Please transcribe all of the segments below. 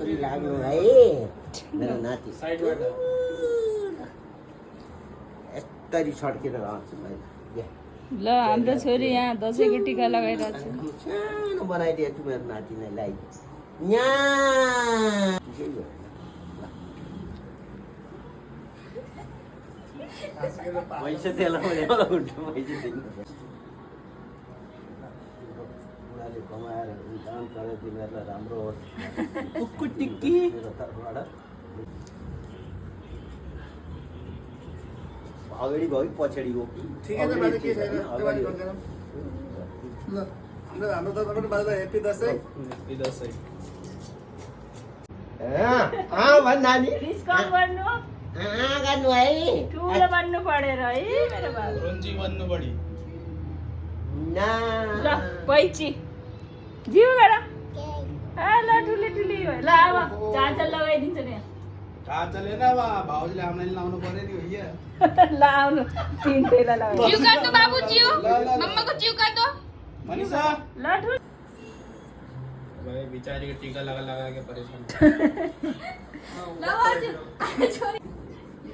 लाग्नु है मेरो नाति साइडबाट यस्तरी छड्केर आउँछु मैले ल हाम्रो छोरी यहाँ दसैँको टिका लगाइरहेको छ सानो बनाइदिएको छु मेरो नातिनीलाई यहाँ पैसा त्यसलाई उल्टो पैसा दिनु बुढाले कमाएर काम गरेर तिमीहरूलाई राम्रो होस् कुक्कु टिक्की मेरो तर्फबाट अगाडि भयो कि पछाडि हो ठिकै छ बाजे के छैन अगाडि गर्दैन ल हाम्रो तर्फबाट बाजेलाई ह्यापी दसैँ ह्यापी दसैँ भन् नानी डिस्काउन्ट गर्नु गर्नु है ठुलो बन्नु परेर है मेरो बाबु रोन्जी बन्नु बढी ल पैची जिउ बेटा ल ठुली ठुली भयो ल अब चार्जर लगाइदिन्छ नि चार्जरले न भाउजूले हामीलाई लाउनु पर्यो नि हो यहाँ ल आउनु तिनटैला लगाइ जिउ काट्नु बाबु जिउ मम्माको जिउ काट्नु मनिषा ल ठुल भाइ बिचारी को टीका लगा लगा के परेशान ल बाबु छोरी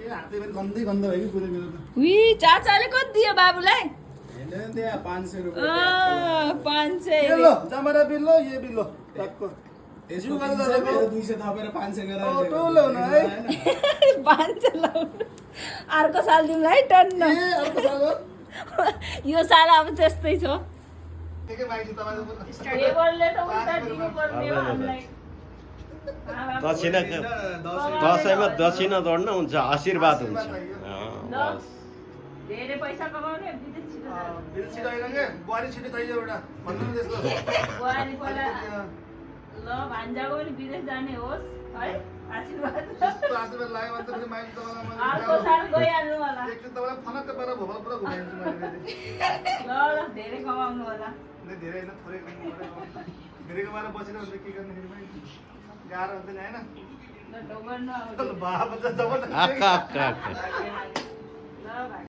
ये हातै पनि गन्दै गन्दै भयो कि पुरै मेरो त उही चाचाले कति दियो बाबुलाई हेर्दैन त्यहाँ 500 रुपैयाँ 500 ये लो जमारा बिल लो ये बिल लो टक्क जिउ गरेर दादाको 200 थपेर 500 गरेर टोलो न है 500 लाउनु अर्को साल दिउँला है टन्न ए अर्को साल हो यो साल अब त्यस्तै छ के माइती तपाईको टेबलले त उता दिनु पर्ने हो हामीलाई दक्षिणा दसैँमा दक्षिणा दौड्न हुन्छ आशीर्वाद हुन्छ बस धेरै पैसा कमाउने विदेश छिटो जानु। बिल छिटो आइरहन्छ बुहारी छिटो चाहियो एउटा भन्नु न त्यस्तो बुहारी पहिला ल भान्जाको पनि विदेश जाने होस् है आशीर्वाद त्यस्तो आशीर्वाद लाग्यो भने त फेरि माइती तपाईलाई अर्को साल गइहाल्नु होला एकचोटि तपाईलाई फनक्क पारेर भोकल पुरा घुमाइदिन्छु मैले ल धेरै कमाउनु होला धेरै होइन थोरै धेरैको बारे बसेर हुन्छ के गर्ने फेरि मैले गाह्रो हुन्छ नि होइन ल ढोगर्नु अब बाबा त जबरजस्ती आका आका ल भाइ